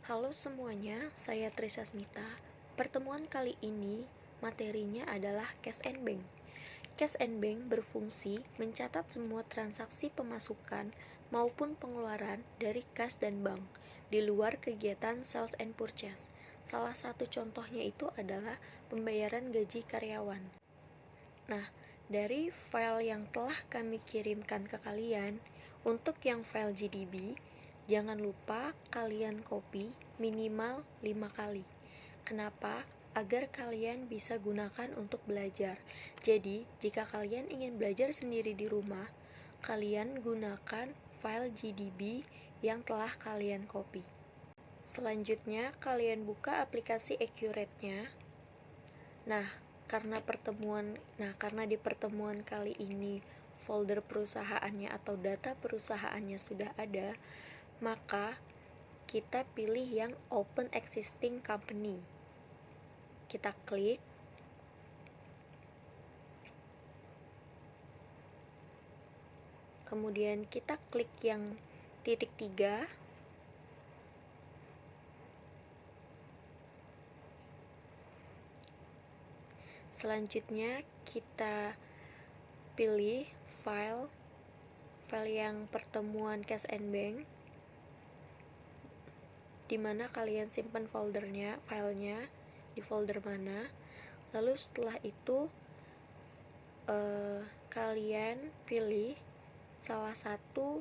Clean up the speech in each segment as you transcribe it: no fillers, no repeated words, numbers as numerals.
Halo semuanya, saya Trisa Smita. Pertemuan kali ini materinya adalah Cash and Bank. Cash and Bank berfungsi mencatat semua transaksi pemasukan maupun pengeluaran dari kas dan bank di luar kegiatan sales and purchase. Salah satu contohnya itu adalah pembayaran gaji karyawan. Nah, dari file yang telah kami kirimkan ke kalian, untuk yang file GDB, jangan lupa kalian copy minimal 5 kali. Kenapa? Agar kalian bisa gunakan untuk belajar. Jadi, jika kalian ingin belajar sendiri di rumah, kalian gunakan file GDB yang telah kalian copy. Selanjutnya, kalian buka aplikasi Accurate-nya. Nah, karena di pertemuan kali ini folder perusahaannya atau data perusahaannya sudah ada, maka kita pilih yang Open Existing Company. Kita klik. Kemudian kita klik yang titik 3. Selanjutnya kita pilih file yang pertemuan Cash and Bank, dimana kalian simpan filenya di folder mana. Lalu setelah itu kalian pilih salah satu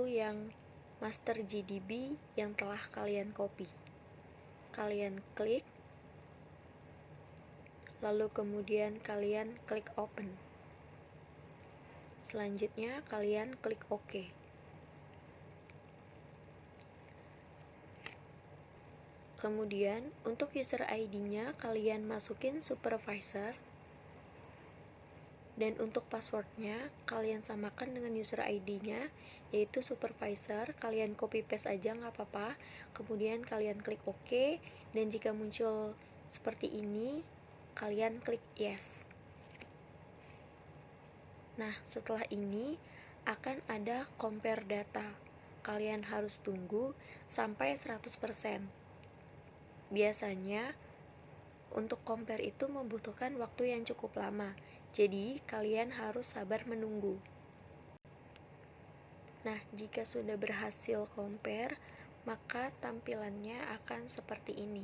yang master GDB yang telah kalian copy. Kalian klik, lalu kemudian kalian klik open. Selanjutnya kalian klik OK. Kemudian untuk user ID-nya kalian masukin supervisor, dan untuk passwordnya kalian samakan dengan user ID-nya, yaitu supervisor. Kalian copy paste aja nggak apa-apa. Kemudian kalian klik OK, dan jika muncul seperti ini kalian klik yes. Nah, setelah ini akan ada compare data. Kalian harus tunggu sampai 100%. Biasanya untuk compare itu membutuhkan waktu yang cukup lama, jadi kalian harus sabar menunggu. Nah, jika sudah berhasil compare, maka tampilannya akan seperti ini.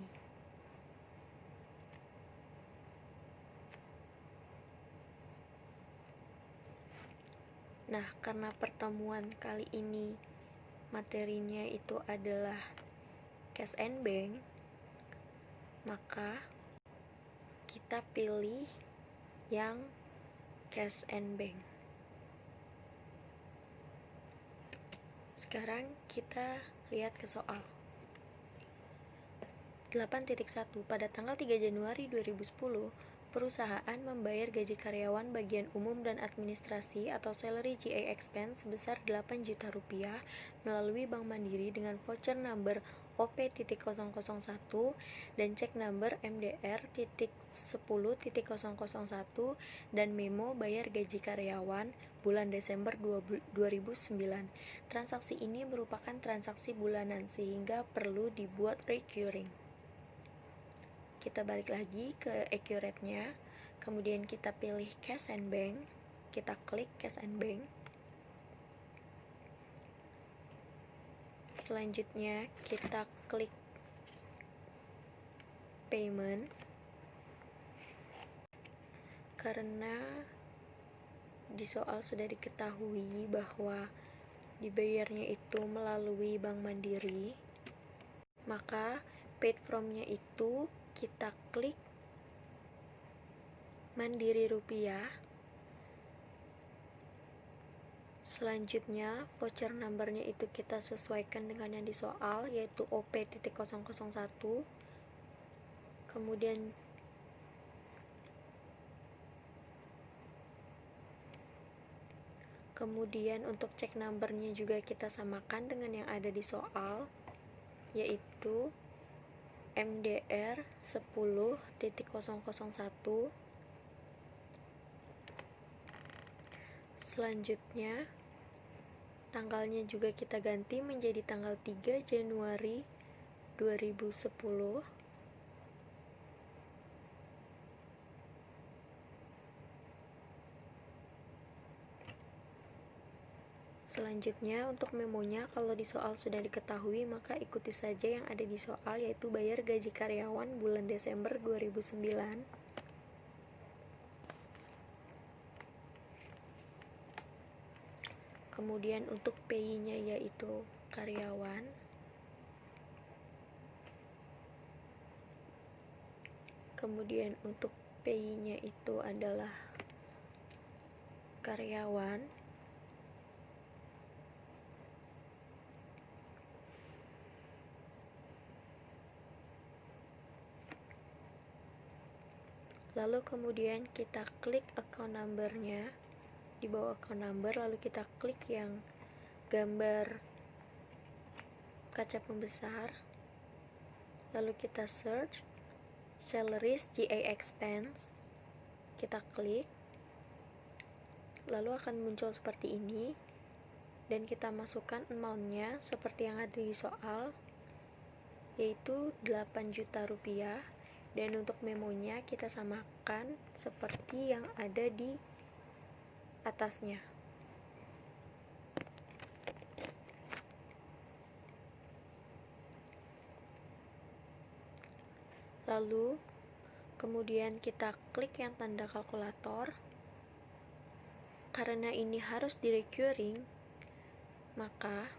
Nah, karena pertemuan kali ini materinya itu adalah Cash and Bank, maka kita pilih yang Cash and Bank. Sekarang kita lihat ke soal 8.1. Pada tanggal 3 Januari 2010, perusahaan membayar gaji karyawan bagian umum dan administrasi atau salary GA expense sebesar 8 juta rupiah melalui Bank Mandiri dengan voucher number OP.001 dan cek number MDR.10.001 dan memo bayar gaji karyawan bulan Desember 2009. Transaksi ini merupakan transaksi bulanan sehingga perlu dibuat recurring. Kita balik lagi ke Accurate-nya, kemudian kita pilih Cash and Bank, kita klik Cash and Bank. Selanjutnya kita klik Payment. Karena di soal sudah diketahui bahwa dibayarnya itu melalui Bank Mandiri, maka paid from-nya itu kita klik Mandiri Rupiah. Selanjutnya voucher number-nya itu kita sesuaikan dengan yang di soal, yaitu OP.001. Kemudian untuk cek number-nya juga kita samakan dengan yang ada di soal, yaitu MDR 10.001. Selanjutnya Tanggalnya juga kita ganti menjadi tanggal 3 Januari 2010. Selanjutnya, untuk memonya, kalau di soal sudah diketahui, maka ikuti saja yang ada di soal, yaitu bayar gaji karyawan bulan Desember 2009. Kemudian untuk PI-nya yaitu karyawan. Kemudian untuk PI-nya itu adalah karyawan. Lalu kemudian kita klik account number-nya. Di bawah account number, lalu kita klik yang gambar kaca pembesar. Lalu kita search salaries GA expense. Kita klik. Lalu akan muncul seperti ini. Dan kita masukkan amount-nya seperti yang ada di soal, yaitu 8 juta rupiah. Dan untuk memonya kita samakan seperti yang ada di atasnya. Lalu kemudian kita klik yang tanda kalkulator. Karena ini harus di recurring, maka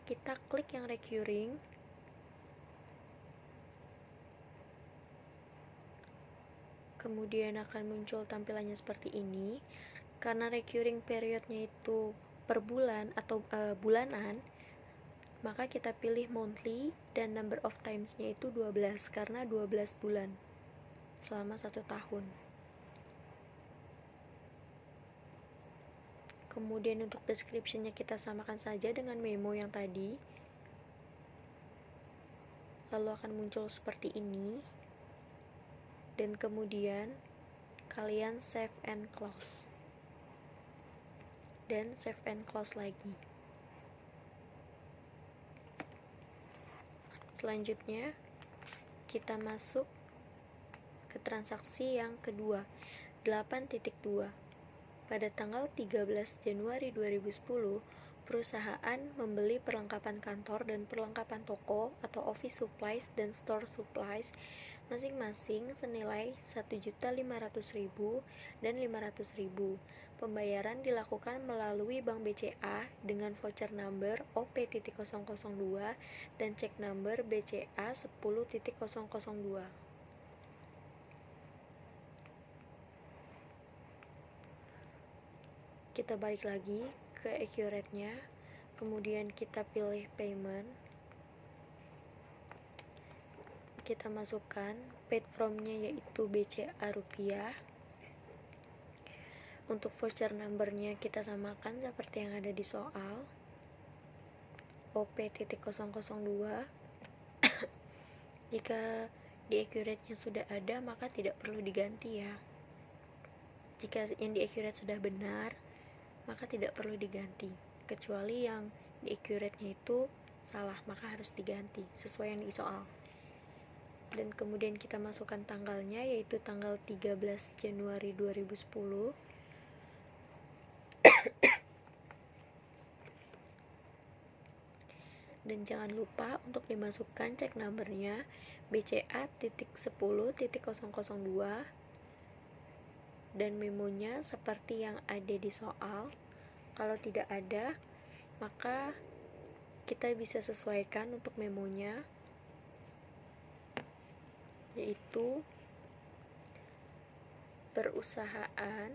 kita klik yang recurring. Kemudian akan muncul tampilannya seperti ini. Karena recurring periodnya itu per bulan atau bulanan, maka kita pilih monthly dan number of times-nya itu 12 karena 12 bulan selama 1 tahun. Kemudian untuk description-nya kita samakan saja dengan memo yang tadi. Lalu akan muncul seperti ini. Dan kemudian kalian save and close. Dan save and close lagi. Selanjutnya kita masuk ke transaksi yang kedua, 8.2. Pada tanggal 13 Januari 2010, perusahaan membeli perlengkapan kantor dan perlengkapan toko atau office supplies dan store supplies masing-masing senilai 1.500.000 dan 500.000. Pembayaran dilakukan melalui Bank BCA dengan voucher number OP.002 dan cek number BCA 10.002. Kita balik lagi ke accurate-nya, kemudian kita pilih payment, kita masukkan paid from-nya yaitu BCA rupiah. Untuk voucher number-nya kita samakan seperti yang ada di soal, OP.002. Jika di accurate-nya sudah ada, maka tidak perlu diganti ya. Jika yang di accurate sudah benar, maka tidak perlu diganti, kecuali yang di accurate-nya itu salah, maka harus diganti sesuai yang di soal. Dan kemudian kita masukkan tanggalnya, yaitu tanggal 13 Januari 2010. Dan jangan lupa untuk dimasukkan cek numbernya BCA.10.002 dan memonya seperti yang ada di soal. Kalau tidak ada, maka kita bisa sesuaikan untuk memonya, yaitu perusahaan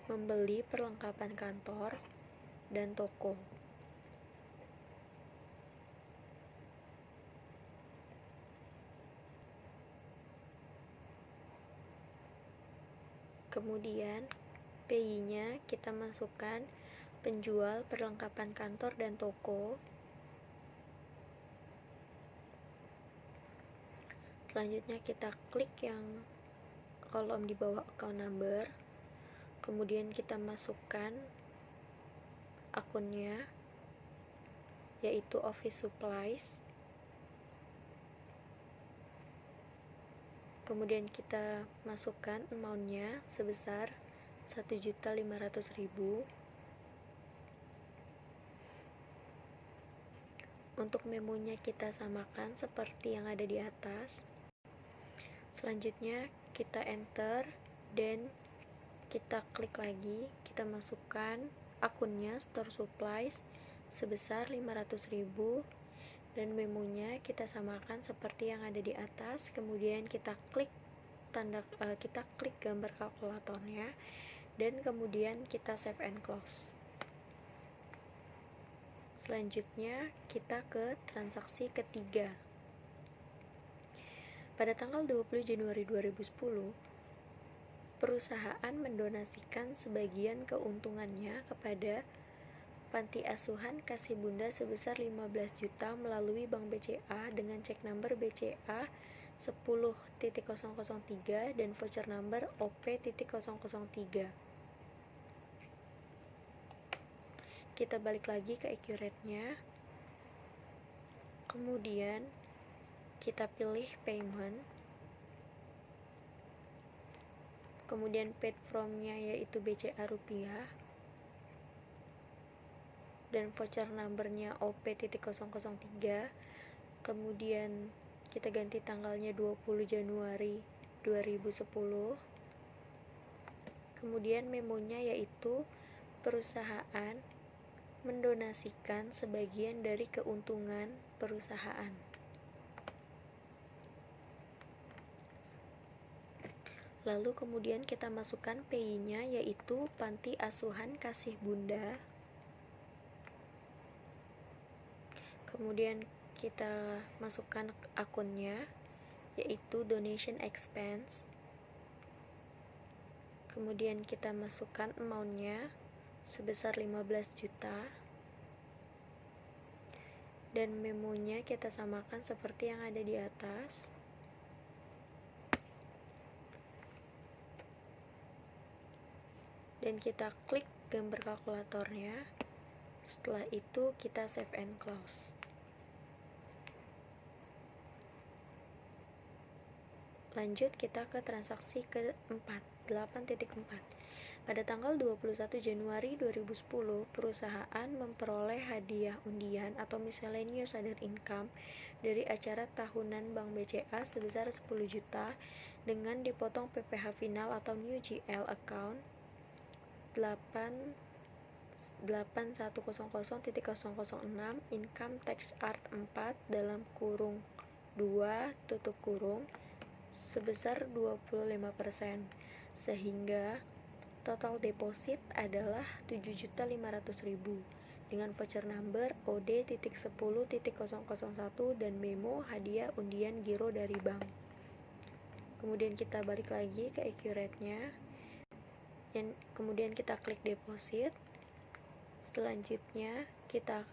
membeli perlengkapan kantor dan toko. Kemudian PI-nya kita masukkan penjual perlengkapan kantor dan toko. Selanjutnya kita klik yang kolom di bawah account number, kemudian kita masukkan akunnya, yaitu office supplies, kemudian kita masukkan amount-nya sebesar 1.500.000. Untuk memonya kita samakan seperti yang ada di atas. Selanjutnya kita enter dan kita klik lagi, kita masukkan akunnya store supplies sebesar 500.000 dan memonya kita samakan seperti yang ada di atas. Kemudian kita klik gambar kalkulatornya dan kemudian kita save and close. Selanjutnya kita ke transaksi ketiga. Pada tanggal 20 Januari 2010, perusahaan mendonasikan sebagian keuntungannya kepada Panti Asuhan Kasih Bunda sebesar 15 juta melalui Bank BCA dengan cek number BCA 10.003 dan voucher number OP.003. Kita balik lagi ke accurate-nya, kemudian kita pilih payment, kemudian paid from-nya yaitu BCA rupiah dan voucher number-nya OP.003, kemudian kita ganti tanggalnya 20 Januari 2010, kemudian memonya yaitu perusahaan mendonasikan sebagian dari keuntungan perusahaan. Lalu kemudian kita masukkan PI-nya yaitu Panti Asuhan Kasih Bunda. Kemudian kita masukkan akunnya yaitu donation expense. Kemudian kita masukkan amount-nya sebesar 15 juta dan memonya kita samakan seperti yang ada di atas. Dan kita klik gambar kalkulatornya. Setelah itu kita save and close. Lanjut kita ke transaksi keempat, 8.4. Pada tanggal 21 Januari 2010, perusahaan memperoleh hadiah undian atau miscellaneous other income dari acara tahunan Bank BCA sebesar 10 juta dengan dipotong PPh final atau new GL account 8100.006 income tax art 4 dalam kurung 2 tutup kurung sebesar 25%, sehingga total deposit adalah 7.500.000 dengan voucher number OD.10.001 dan memo hadiah undian giro dari bank. Kemudian kita balik lagi ke accurate-nya dan kemudian kita klik deposit. Selanjutnya kita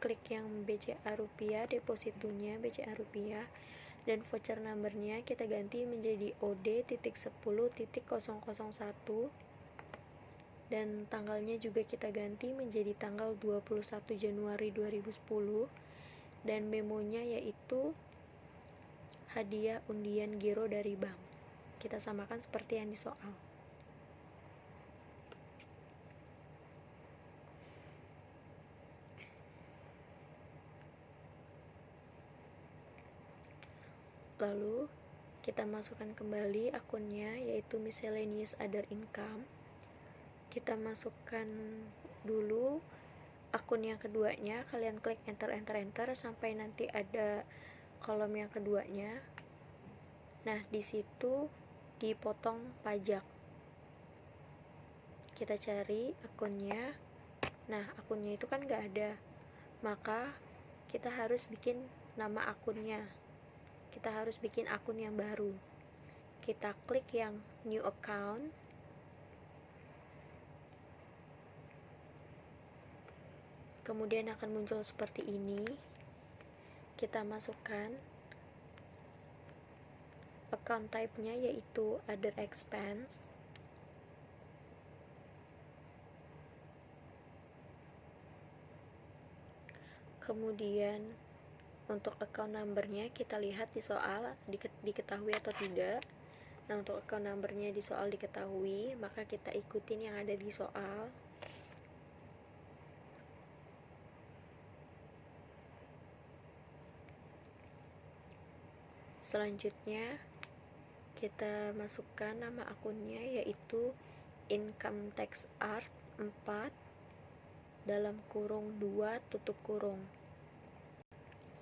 klik yang BCA rupiah, depositunya BCA rupiah dan voucher numbernya kita ganti menjadi OD.10.001 dan tanggalnya juga kita ganti menjadi tanggal 21 Januari 2010 dan memonya yaitu hadiah undian giro dari bank. Kita samakan seperti yang di soal. Lalu kita masukkan kembali akunnya yaitu miscellaneous other income. Kita masukkan dulu akun yang keduanya, kalian klik enter sampai nanti ada kolom yang keduanya. Nah, di situ dipotong pajak. Kita cari akunnya. Nah, akunnya itu kan nggak ada, maka kita harus bikin nama akunnya. Kita harus bikin akun yang baru. Kita klik yang new account. Kemudian akan muncul seperti ini. Kita masukkan account type-nya yaitu other expense. Kemudian untuk account number-nya kita lihat di soal diketahui atau tidak. Nah, untuk account number-nya di soal diketahui, maka kita ikutin yang ada di soal. Selanjutnya kita masukkan nama akunnya yaitu income tax art 4 dalam kurung 2 tutup kurung.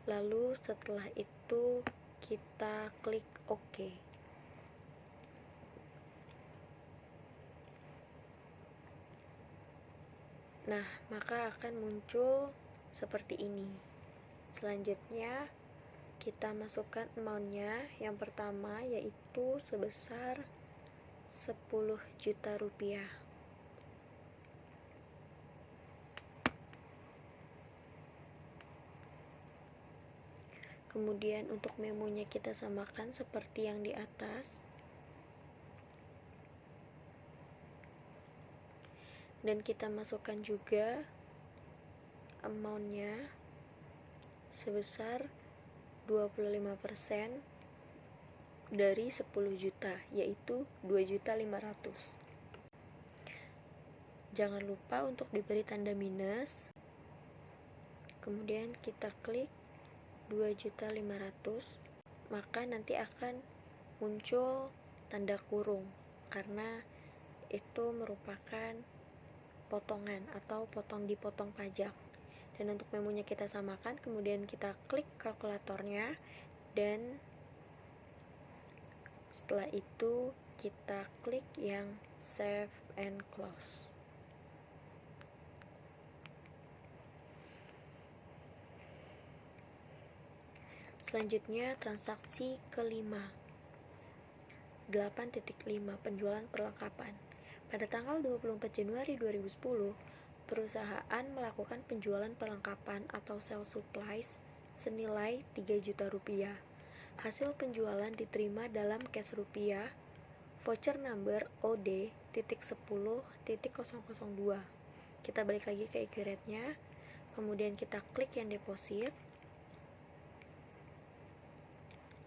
Lalu setelah itu kita klik OK. Nah, maka akan muncul seperti ini. Selanjutnya kita masukkan amount-nya. Yang pertama yaitu sebesar 10 juta rupiah. Kemudian untuk memonya kita samakan seperti yang di atas. Dan kita masukkan juga amount-nya sebesar 25% dari 10 juta, yaitu 2.500.000. Jangan lupa untuk diberi tanda minus. Kemudian kita klik 2.500.000, maka nanti akan muncul tanda kurung karena itu merupakan potongan atau dipotong pajak. Dan untuk memonya kita samakan, kemudian kita klik kalkulatornya, dan setelah itu kita klik yang save and close. Selanjutnya transaksi kelima, 8.5 penjualan perlengkapan. Pada tanggal 24 Januari 2010, perusahaan melakukan penjualan perlengkapan atau sales supplies senilai 3 juta rupiah. Hasil penjualan diterima dalam cash rupiah, voucher number OD.10.002. Kita balik lagi ke accurate-nya, kemudian kita klik yang deposit.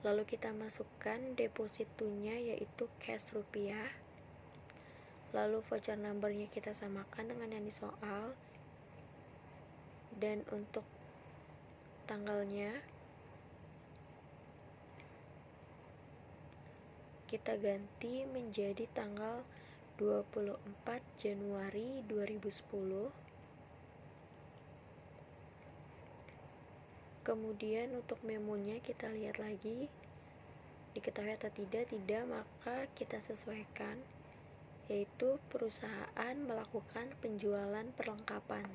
Lalu kita masukkan deposit to-nya yaitu cash rupiah. Lalu voucher number-nya kita samakan dengan yang di soal. Dan untuk tanggalnya kita ganti menjadi tanggal 24 Januari 2010. Kemudian untuk memonya kita lihat lagi diketahui atau tidak, maka kita sesuaikan, yaitu perusahaan melakukan penjualan perlengkapan.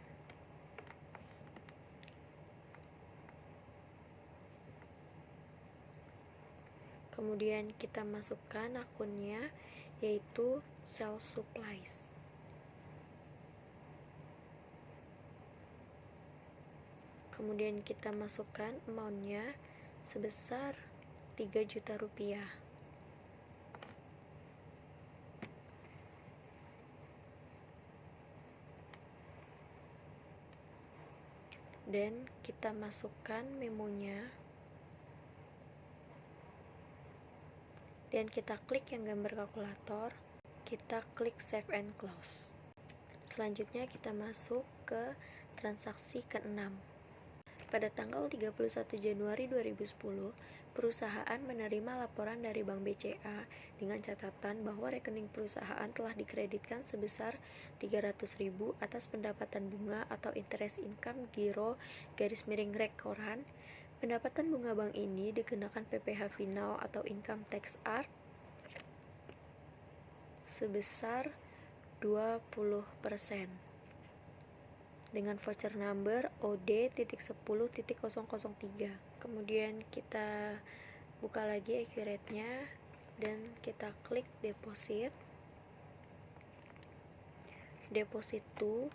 Kemudian kita masukkan akunnya yaitu sales supplies. Kemudian kita masukkan amount-nya sebesar 3 juta rupiah. Dan kita masukkan memonya. Dan kita klik yang gambar kalkulator, kita klik save and close. Selanjutnya kita masuk ke transaksi ke-6. Pada tanggal 31 Januari 2010, perusahaan menerima laporan dari Bank BCA dengan catatan bahwa rekening perusahaan telah dikreditkan sebesar 300.000 atas pendapatan bunga atau interest income giro _rek koran. Pendapatan bunga bank ini dikenakan PPh final atau income tax art sebesar 20% dengan voucher number OD.10.003. Kemudian kita buka lagi accurate-nya dan kita klik deposit. Deposit to,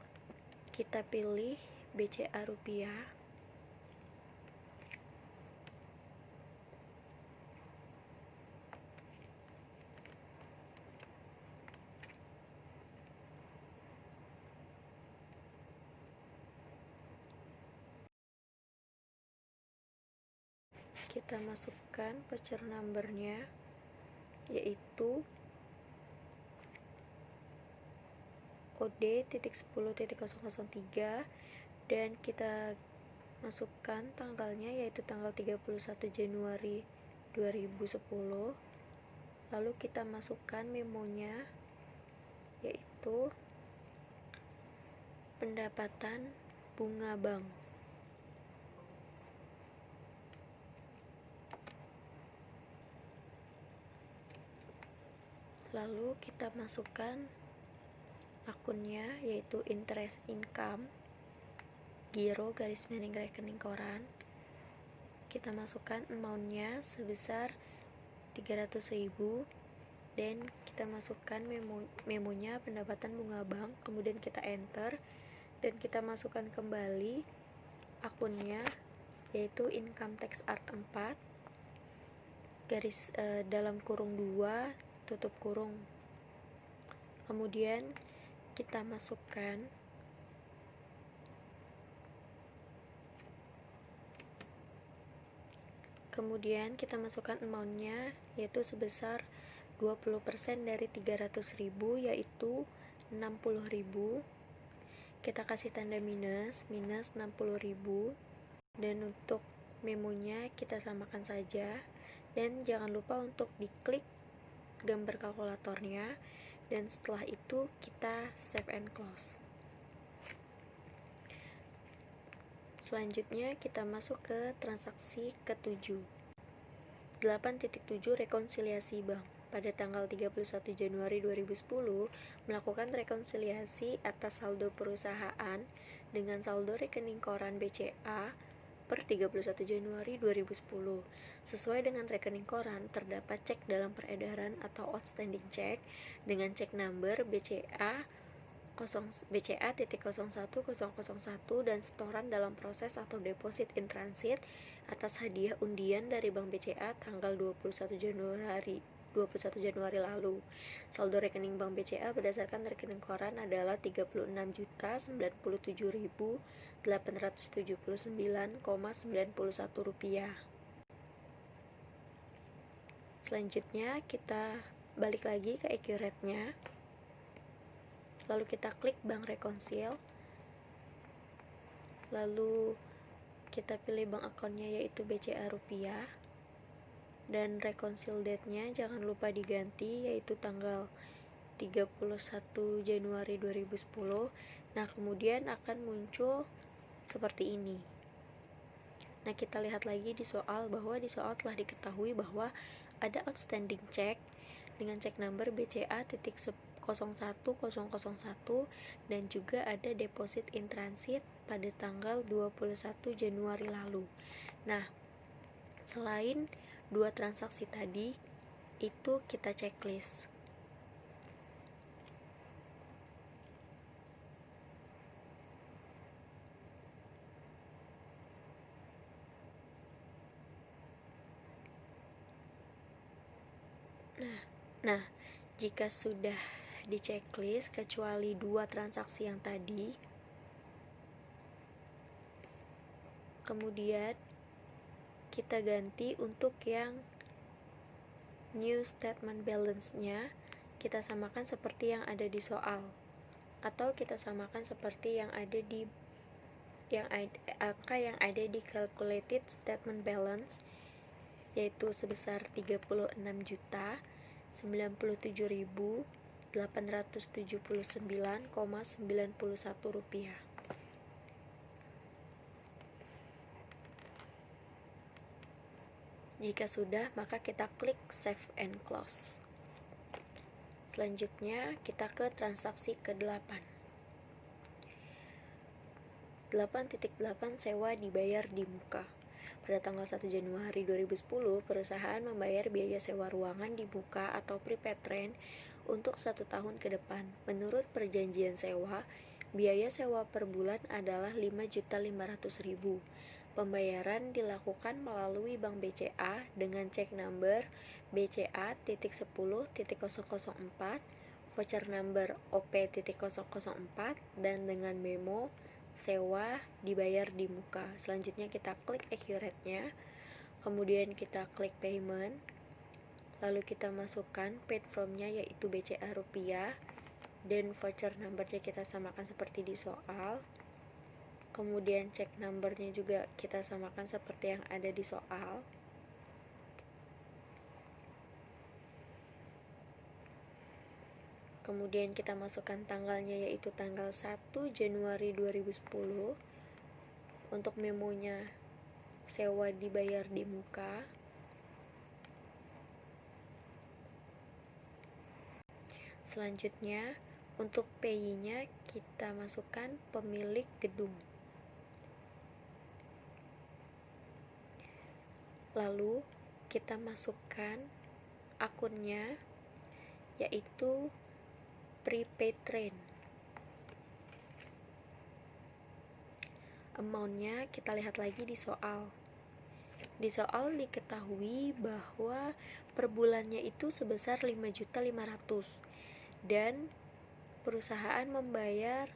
kita pilih BCA rupiah. kita masukkan voucher numbernya, yaitu OD.10.003, dan kita masukkan tanggalnya yaitu tanggal 31 Januari 2010. Lalu kita masukkan memonya, yaitu pendapatan bunga bank. Lalu kita masukkan akunnya, yaitu interest income, giro garis miring rekening koran. Kita masukkan amountnya sebesar 300.000, dan kita masukkan memonya pendapatan bunga bank, kemudian kita enter, dan kita masukkan kembali akunnya, yaitu income tax art 4 garis dalam kurung 2 tutup kurung. Kemudian kita masukkan amountnya, yaitu sebesar 20% dari 300.000, yaitu 60.000. Kita kasih tanda minus 60.000, dan untuk memonya kita samakan saja, dan jangan lupa untuk diklik gambar kalkulatornya, dan setelah itu kita save and close. Selanjutnya kita masuk ke transaksi ke-7. 8.7 rekonsiliasi bank. Pada tanggal 31 Januari 2010 melakukan rekonsiliasi atas saldo perusahaan dengan saldo rekening koran BCA per 31 Januari 2010. Sesuai dengan rekening koran, terdapat cek dalam peredaran atau outstanding check dengan cek number BCA BCA.01001 dan setoran dalam proses atau deposit in transit atas hadiah undian dari Bank BCA tanggal 21 Januari lalu. Saldo rekening Bank BCA berdasarkan rekening koran adalah Rp36.097.879,91. Selanjutnya kita balik lagi ke accurate-nya. Lalu kita klik bank rekonsil, lalu kita pilih bank akunnya yaitu BCA rupiah, dan rekonsil date-nya jangan lupa diganti yaitu tanggal 31 Januari 2010. Nah, kemudian akan muncul seperti ini. Nah, kita lihat lagi di soal, bahwa di soal telah diketahui bahwa ada outstanding check dengan check number BCA.01001 dan juga ada deposit in transit pada tanggal 21 Januari lalu. Nah, selain dua transaksi tadi, itu kita checklist. Nah, jika sudah di checklist kecuali dua transaksi yang tadi, kemudian kita ganti untuk yang new statement balance-nya, kita samakan seperti yang ada di soal, atau kita samakan seperti yang ada di angka yang ada di calculated statement balance, yaitu sebesar 36.879,91 rupiah. Jika sudah, maka kita klik save and close. Selanjutnya kita ke transaksi ke-8. 8.8 sewa dibayar di muka. Pada tanggal 1 Januari 2010, perusahaan membayar biaya sewa ruangan di muka atau prepaid rent untuk 1 tahun ke depan. Menurut perjanjian sewa, biaya sewa per bulan adalah Rp5.500.000. Pembayaran dilakukan melalui Bank BCA dengan cek number BCA.10.004, voucher number OP.004, dan dengan memo sewa dibayar di muka. Selanjutnya kita klik accurate-nya. Kemudian kita klik payment, lalu kita masukkan paid from-nya yaitu BCA rupiah, dan voucher number-nya kita samakan seperti di soal. Kemudian check number-nya juga kita samakan seperti yang ada di soal. Kemudian kita masukkan tanggalnya yaitu tanggal 1 Januari 2010. Untuk memonya sewa dibayar di muka. Selanjutnya untuk pay-nya kita masukkan pemilik gedung. Lalu kita masukkan akunnya yaitu prepaid train. Amount-nya kita lihat lagi di soal. Di soal diketahui bahwa per bulannya itu sebesar 5.500.000 dan perusahaan membayar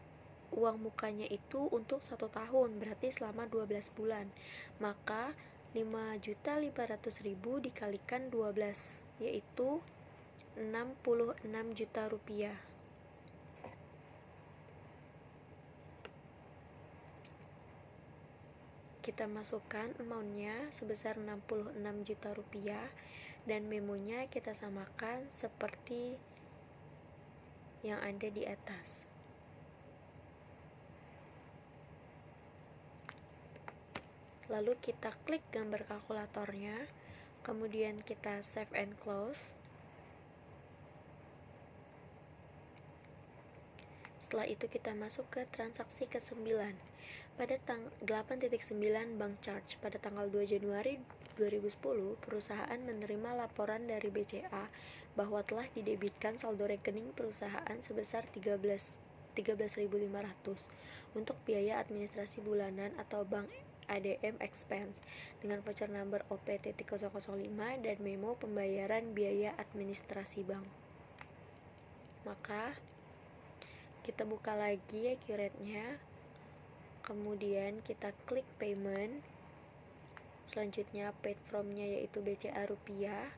uang mukanya itu untuk 1 tahun, berarti selama 12 bulan. Maka 5.500.000 dikalikan 12 yaitu 66 juta rupiah. Kita masukkan amount-nya sebesar 66 juta rupiah dan memonya kita samakan seperti yang ada di atas. Lalu kita klik gambar kalkulatornya, kemudian kita save and close. Setelah itu kita masuk ke transaksi ke-9. Pada 8.9 bank charge pada tanggal 2 Januari 2010, perusahaan menerima laporan dari BCA bahwa telah didebitkan saldo rekening perusahaan sebesar 13.500 untuk biaya administrasi bulanan atau bank ADM expense dengan voucher number OP.005 dan memo pembayaran biaya administrasi bank. Maka kita buka lagi accurate-nya, kemudian kita klik payment. Selanjutnya paid from-nya yaitu BCA rupiah.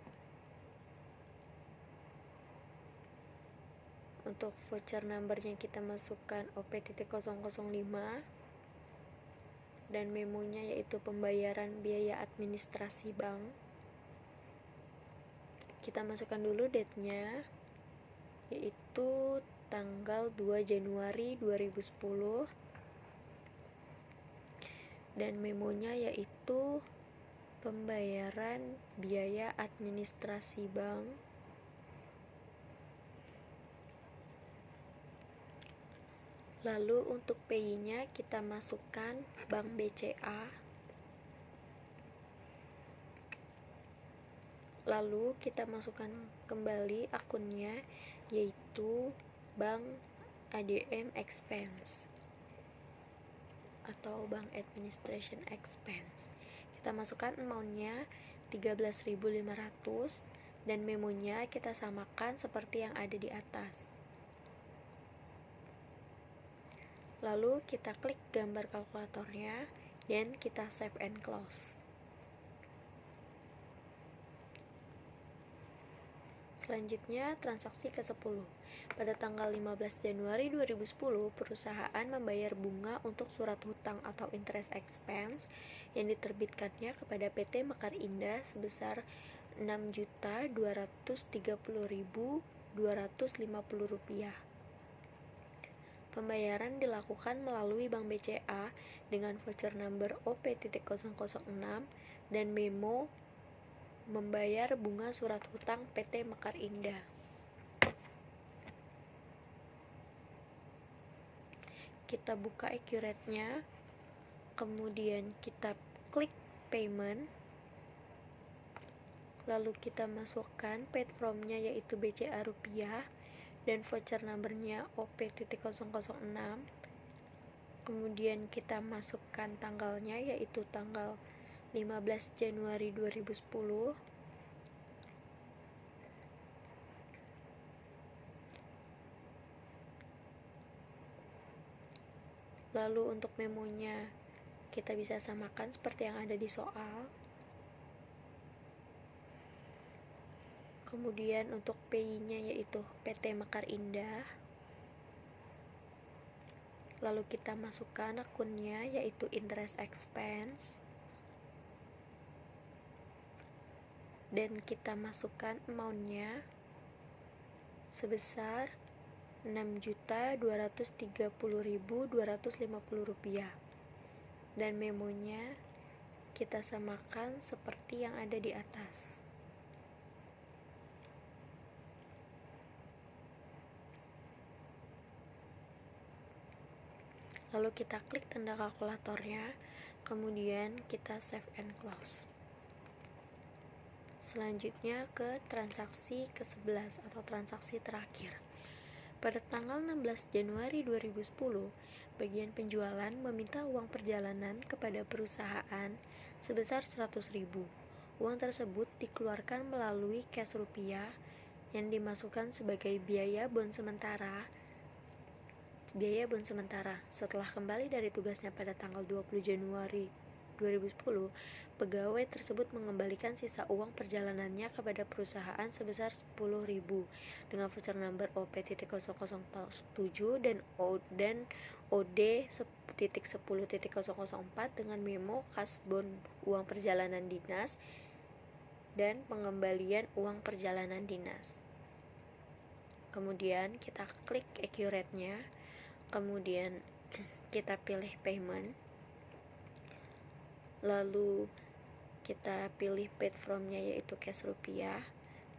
Untuk voucher number-nya kita masukkan OP.005 dan memonya yaitu pembayaran biaya administrasi bank. Kita masukkan dulu date-nya yaitu tanggal 2 Januari 2010 dan memonya yaitu pembayaran biaya administrasi bank. Lalu untuk pay-nya kita masukkan bank BCA. Lalu kita masukkan kembali akunnya yaitu bank ADM expense atau bank administration expense. Kita masukkan amount-nya 13.500 dan memonya kita samakan seperti yang ada di atas. Lalu kita klik gambar kalkulatornya dan kita save and close. Selanjutnya transaksi ke-10. Pada tanggal 15 Januari 2010, perusahaan membayar bunga untuk surat hutang atau interest expense yang diterbitkannya kepada PT Mekar Indah sebesar Rp6.230.250. Pembayaran dilakukan melalui Bank BCA dengan voucher number OP.006 dan memo membayar bunga surat hutang PT Mekar Indah. Kita buka accurate-nya, kemudian kita klik payment, lalu kita masukkan paid from-nya yaitu BCA rupiah dan voucher number-nya OP.006. Kemudian kita masukkan tanggalnya yaitu tanggal 15 Januari 2010. Lalu untuk memonya kita bisa samakan seperti yang ada di soal. Kemudian untuk PI-nya yaitu PT Mekar Indah. Lalu kita masukkan akunnya yaitu interest expense. Dan kita masukkan amount-nya sebesar Rp6.230.250. Dan memonya kita samakan seperti yang ada di atas. Lalu kita klik tanda kalkulatornya, kemudian kita save and close. Selanjutnya ke transaksi ke-11 atau transaksi terakhir. Pada tanggal 16 Januari 2010, bagian penjualan meminta uang perjalanan kepada perusahaan sebesar 100.000. Uang tersebut dikeluarkan melalui cash rupiah yang dimasukkan sebagai biaya bon sementara. Setelah kembali dari tugasnya pada tanggal 20 Januari 2010, pegawai tersebut mengembalikan sisa uang perjalanannya kepada perusahaan sebesar 10.000 dengan voucher number OP.007 dan OD.10.004 dengan memo kasbon uang perjalanan dinas dan pengembalian uang perjalanan dinas. Kemudian kita klik accurate-nya, kemudian kita pilih payment, lalu kita pilih paid from-nya yaitu cash rupiah,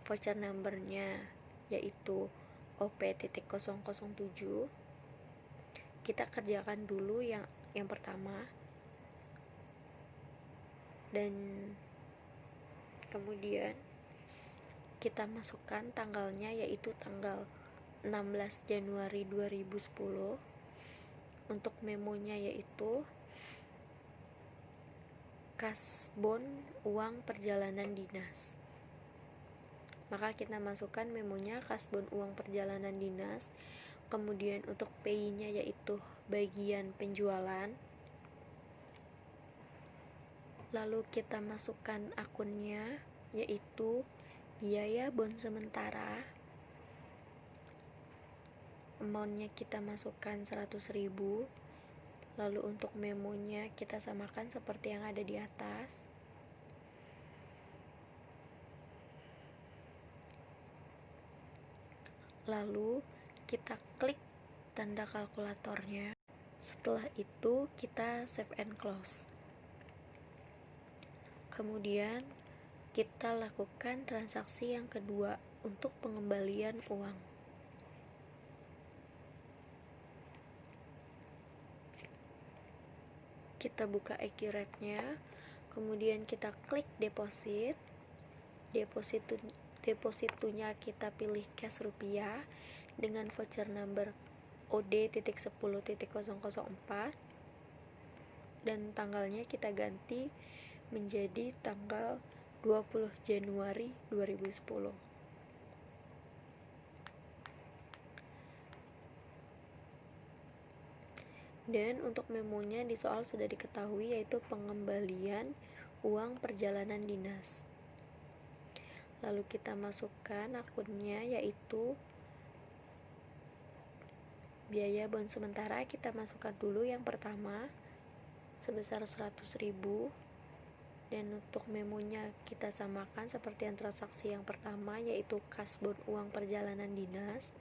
voucher number-nya yaitu OP.007. Kita kerjakan dulu yang pertama, dan kemudian kita masukkan tanggalnya yaitu tanggal 16 Januari 2010. Untuk memonya yaitu kasbon uang perjalanan dinas. Maka kita masukkan memonya kasbon uang perjalanan dinas. Kemudian untuk PI-nya yaitu bagian penjualan. Lalu kita masukkan akunnya yaitu biaya bon sementara. Amount-nya kita masukkan 100.000. Lalu untuk memonya kita samakan seperti yang ada di atas. Lalu kita klik tanda kalkulatornya. Setelah itu kita save and close. Kemudian kita lakukan transaksi yang kedua untuk pengembalian uang. Kita buka accurate-nya, kemudian kita klik deposit. Depositunya kita pilih cash rupiah dengan voucher number OD.10.004 dan tanggalnya kita ganti menjadi tanggal 20 Januari 2010. Dan untuk memonya di soal sudah diketahui yaitu pengembalian uang perjalanan dinas. Lalu kita masukkan akunnya yaitu biaya bon sementara. Kita masukkan dulu yang pertama sebesar 100.000. Dan untuk memonya kita samakan seperti yang transaksi yang pertama yaitu kasbon uang perjalanan dinas.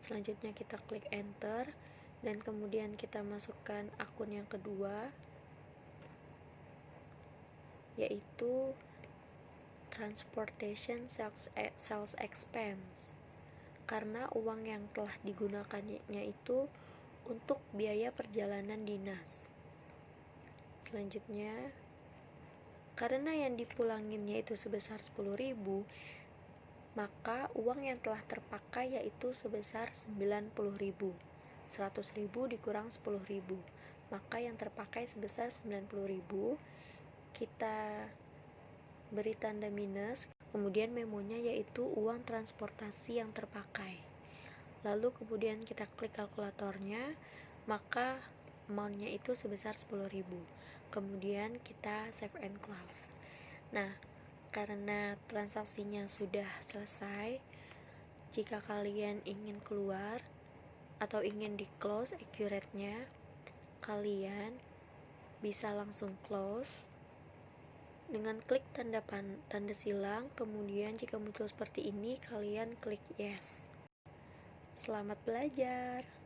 Selanjutnya kita klik enter dan kemudian kita masukkan akun yang kedua yaitu transportation sales expense, karena uang yang telah digunakannya itu untuk biaya perjalanan dinas. Selanjutnya, karena yang dipulanginnya itu sebesar 10.000, maka uang yang telah terpakai yaitu sebesar 90.000. 100.000 dikurang 10.000, maka yang terpakai sebesar 90.000. Kita beri tanda minus, kemudian memonya yaitu uang transportasi yang terpakai. Lalu kemudian kita klik kalkulatornya, maka amount-nya itu sebesar 10.000. Kemudian kita save and close. Nah, Karena transaksinya sudah selesai, jika kalian ingin keluar atau ingin di close accurate-nya, kalian bisa langsung close dengan klik tanda silang. Kemudian jika muncul seperti ini, kalian klik yes. Selamat belajar.